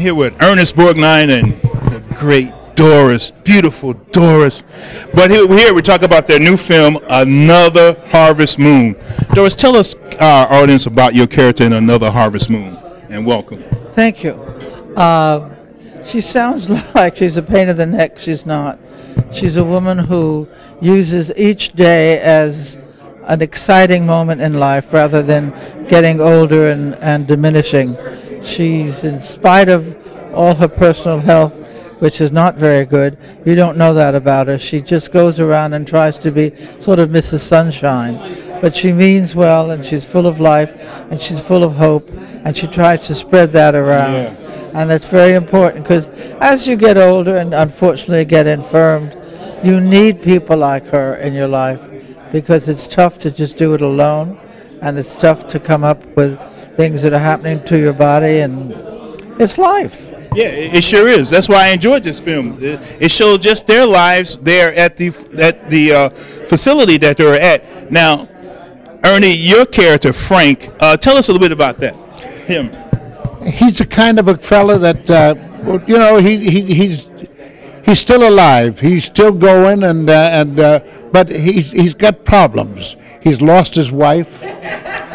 here with Ernest Borgnine and the great Doris, beautiful Doris. But here we talk about their new film, Another Harvest Moon. Doris, tell us, our audience, about your character in Another Harvest Moon, and welcome. Thank you. She sounds like she's a pain in the neck. She's not. She's a woman who uses each day as an exciting moment in life rather than getting older and diminishing. She's, in spite of all her personal health, which is not very good, you don't know that about her. She just goes around and tries to be sort of Mrs. Sunshine. But she means well, and she's full of life, and she's full of hope, and she tries to spread that around. Yeah. And it's very important, because as you get older and unfortunately get infirmed, you need people like her in your life, because it's tough to just do it alone, and it's tough to come up with things that are happening to your body, and it's life. Yeah, it sure is. That's why I enjoyed this film. It showed just their lives there at the facility that they were at. Now, Ernie, your character Frank, tell us a little bit about that. Him. He's the kind of a fella that he's still alive. He's still going, but he's got problems. He's lost his wife,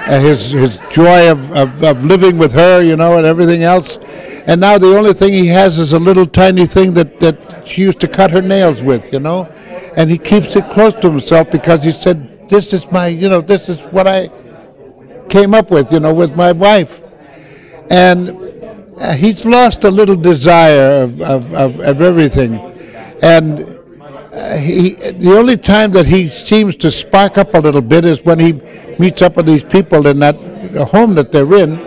his joy of living with her, and everything else. And now the only thing he has is a little tiny thing that she used to cut her nails with, And he keeps it close to himself because he said, this is this is what I came up with, with my wife. And he's lost a little desire of everything. And the only time that he seems to spark up a little bit is when he meets up with these people in that home that they're in.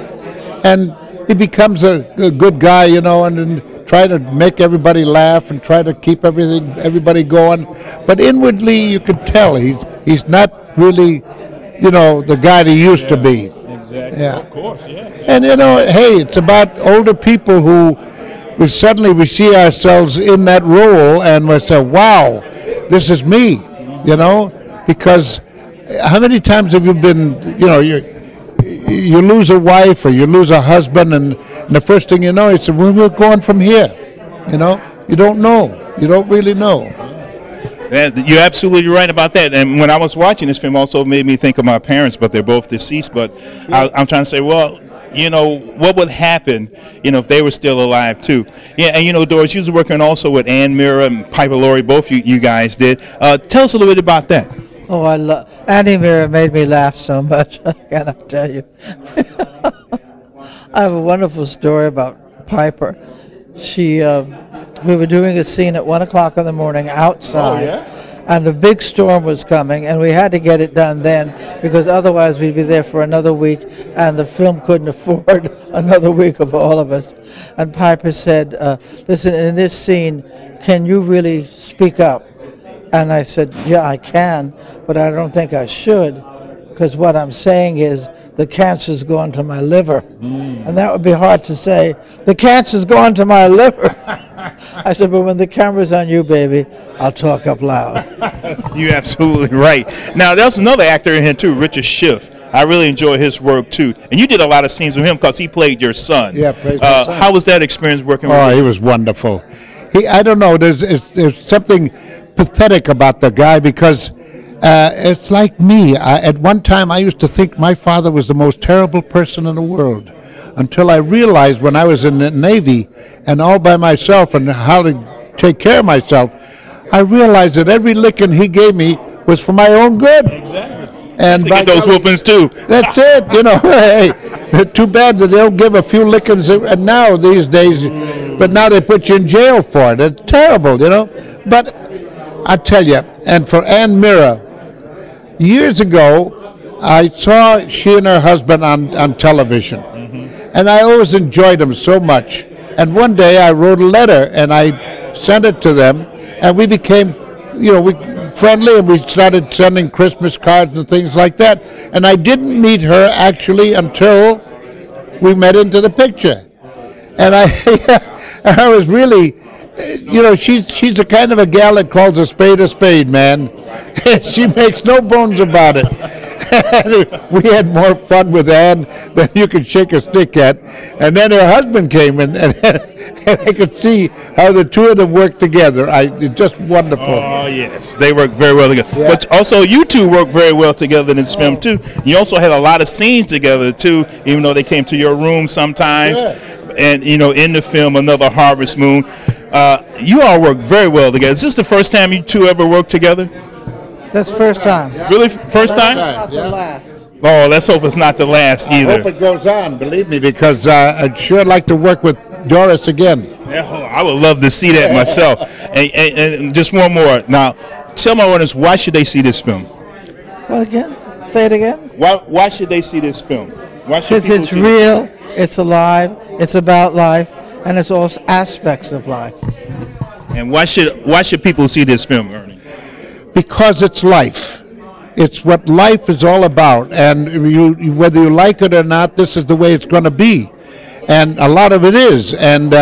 And he becomes a good guy, and then try to make everybody laugh and try to keep everybody going. But inwardly, you could tell he's not really, the guy he used to be. Exactly. Yeah. Of course. Yeah. And hey, it's about older people who we see ourselves in that role, and we say, "Wow, this is me," Because how many times have you been, you lose a wife or you lose a husband, and the first thing you know, you say, well, we're going from here. You don't know. You don't really know. You're absolutely right about that. And when I was watching this film, also made me think of my parents, but they're both deceased. But I'm trying to say, well, what would happen, if they were still alive too? Yeah, and Doris, you was working also with Ann Mira and Piper Laurie, both you guys did. Tell us a little bit about that. Oh, I love Annie Mira. Made me laugh so much. I cannot tell you. I have a wonderful story about Piper. We were doing a scene at 1 o'clock in the morning outside. Oh, yeah? And a big storm was coming, and we had to get it done then, because otherwise we'd be there for another week, and the film couldn't afford another week of all of us. And Piper said, listen, in this scene, can you really speak up? And I said, yeah, I can, but I don't think I should, because what I'm saying is the cancer's gone to my liver. And that would be hard to say. The cancer's gone to my liver. I said, but when the camera's on you, baby, I'll talk up loud. You're absolutely right. Now, there's another actor in here, too, Richard Schiff. I really enjoy his work, too. And you did a lot of scenes with him because he played your son. Yeah, played my son. How was that experience working with him? Oh, he was wonderful. I don't know, there's something pathetic about the guy, because it's like me. At one time, I used to think my father was the most terrible person in the world, until I realized when I was in the Navy and all by myself and how to take care of myself, I realized that every licking he gave me was for my own good. Exactly. And to get those whoopings too. That's it. Hey, too bad that they'll give a few lickings now these days, but now they put you in jail for it. It's terrible, But I tell you, and for Ann Mira, years ago, I saw she and her husband on television, and I always enjoyed them so much. And one day I wrote a letter, and I sent it to them, and we became, friendly, and we started sending Christmas cards and things like that. And I didn't meet her actually until we met into the picture, and I was really. She's the kind of a gal that calls a spade, man. She makes no bones about it. We had more fun with Ann than you could shake a stick at. And then her husband came in, and I could see how the two of them worked together. It's just wonderful. Oh, yes. They work very well together. Yeah. But also, you two work very well together in this film, too. You also had a lot of scenes together, too, even though they came to your room sometimes. Yeah. And, in the film, Another Harvest Moon, you all work very well together. Is this the first time you two ever worked together? That's first time. Really? First time? Not the last. Oh, let's hope it's not the last I either. hope it goes on, believe me, because I'd sure like to work with Doris again. Yeah, I would love to see that myself. And just one more. Now, tell my audience, why should they see this film? What again? Say it again. Why should they see this film? Why should Because people it's see real, it's alive, it's about life, and it's all aspects of life. And why should people see this film, Ernie? Because it's life. It's what life is all about, and whether you like it or not, this is the way it's going to be, and a lot of it is. And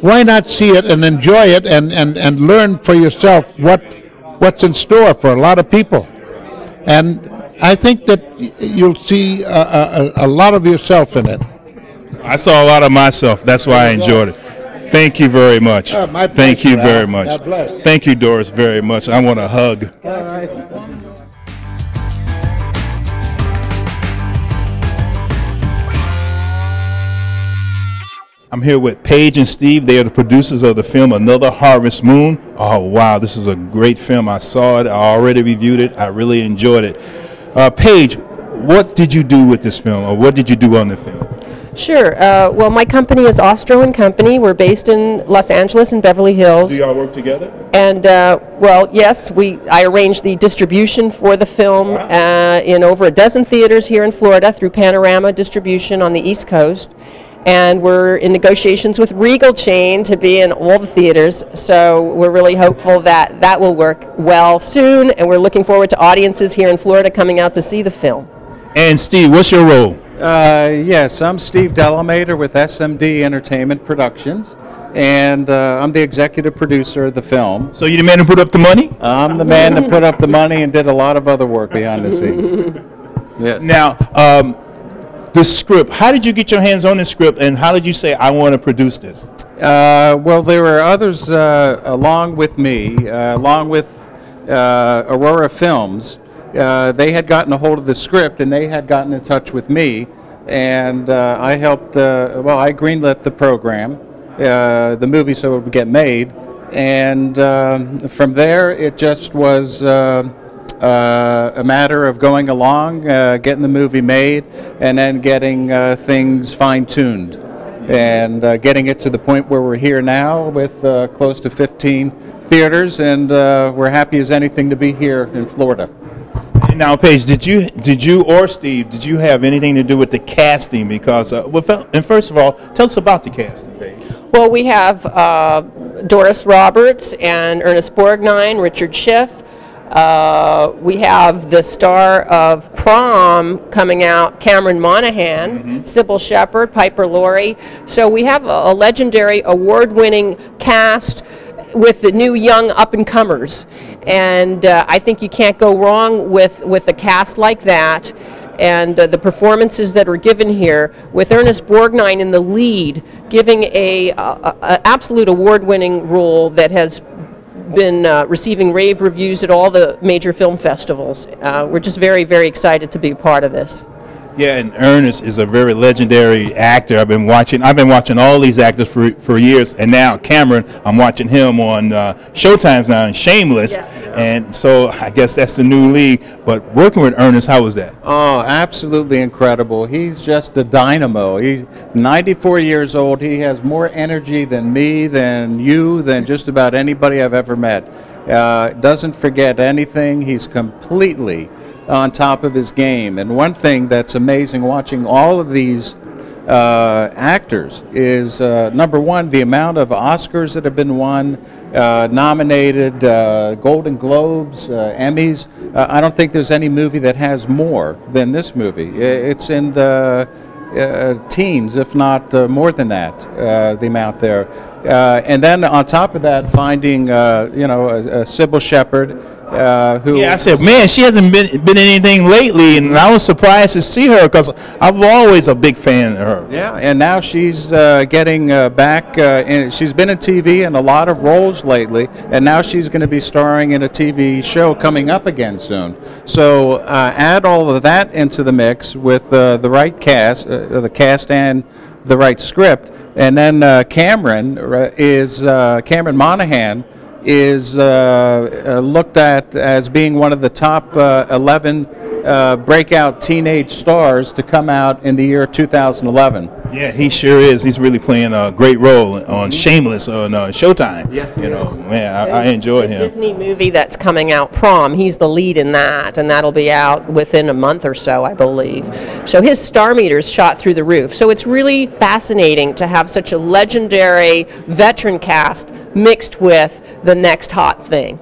why not see it and enjoy it, and learn for yourself what's in store for a lot of people. And I think that you'll see a lot of yourself in it. I saw a lot of myself. That's why I enjoyed it. Thank you very much. My Thank you pleasure, very Al. much. God bless. Thank you, Doris, very much. I want a hug. All right. I'm here with Paige and Steve. They are the producers of the film Another Harvest Moon. Oh, wow, this is a great film. I saw it. I already reviewed it. I really enjoyed it. Paige, what did you do with this film, or what did you do on the film? Sure. Well, my company is Ostro & Company. We're based in Los Angeles and Beverly Hills. Do y'all work together? And, well, yes, I arranged the distribution for the film in over a dozen theaters here in Florida through Panorama Distribution on the East Coast. And we're in negotiations with Regal Chain to be in all the theaters. So we're really hopeful that that will work well soon. And we're looking forward to audiences here in Florida coming out to see the film. And Steve, what's your role? Yes, I'm Steve Delamater with SMD Entertainment Productions, and I'm the executive producer of the film. So you the man who put up the money? I'm the man that put up the money and did a lot of other work behind the scenes. Yes. Now, the script, how did you get your hands on the script, and how did you say, I want to produce this? Well, there were others along with me, along with Aurora Films. They had gotten a hold of the script, and they had gotten in touch with me, and I helped, I greenlit the program, the movie, so it would get made, and from there it just was a matter of going along, getting the movie made, and then getting things fine-tuned, and getting it to the point where we're here now with close to 15 theaters, and we're happy as anything to be here in Florida. Now, Paige, did you or Steve, did you have anything to do with the casting? Because, and first of all, tell us about the casting, Paige. Well, we have Doris Roberts and Ernest Borgnine, Richard Schiff. We have the star of Prom coming out, Cameron Monaghan, Sybil Shepherd, Piper Laurie. So we have a legendary award-winning cast with the new young up-and-comers, and I think you can't go wrong with a cast like that, and the performances that are given here, with Ernest Borgnine in the lead, giving a absolute award-winning role that has been receiving rave reviews at all the major film festivals. We're just very, very excited to be a part of this. Yeah, and Ernest is a very legendary actor. I've been watching all these actors for years, and now Cameron, I'm watching him on Showtime's now, and Shameless, and so I guess that's the new league. But working with Ernest, how was that? Oh, absolutely incredible. He's just a dynamo. He's 94 years old. He has more energy than me, than you, than just about anybody I've ever met. Doesn't forget anything. He's completely on top of his game. And one thing that's amazing watching all of these actors is, number one, the amount of Oscars that have been won, nominated, Golden Globes, Emmys. I don't think there's any movie that has more than this movie. It's in the teens, if not more than that, the amount there. And then on top of that, finding, Sybil Shepherd, who... Yeah, I said, man, she hasn't been in anything lately, and I was surprised to see her because I'm always a big fan of her. Yeah, and now she's getting back. She's been in TV in a lot of roles lately, and now she's going to be starring in a TV show coming up again soon. So add all of that into the mix with the right cast, the cast and the right script, and then Cameron Monaghan is looked at as being one of the top 11 breakout teenage stars to come out in the year 2011. Yeah, he sure is. He's really playing a great role on Shameless on Showtime. Yes, you know, man, I enjoy him. The Disney movie that's coming out, Prom, he's the lead in that, and that'll be out within a month or so, I believe. So his star meter's shot through the roof. So it's really fascinating to have such a legendary veteran cast mixed with the next hot thing.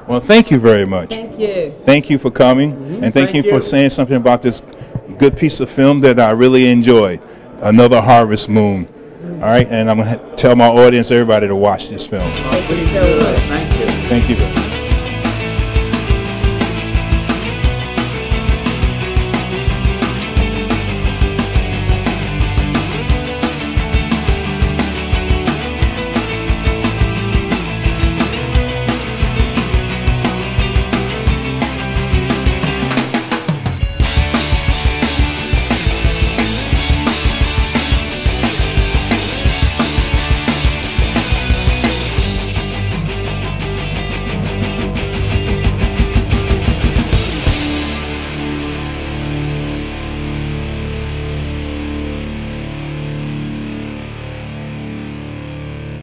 Well, thank you very much. Thank you. Thank you for coming, and thank you for saying something about this good piece of film that I really enjoyed, Another Harvest Moon. All right, and I'm going to tell my audience, everybody, to watch this film. Thank you so much. Thank you. Thank you.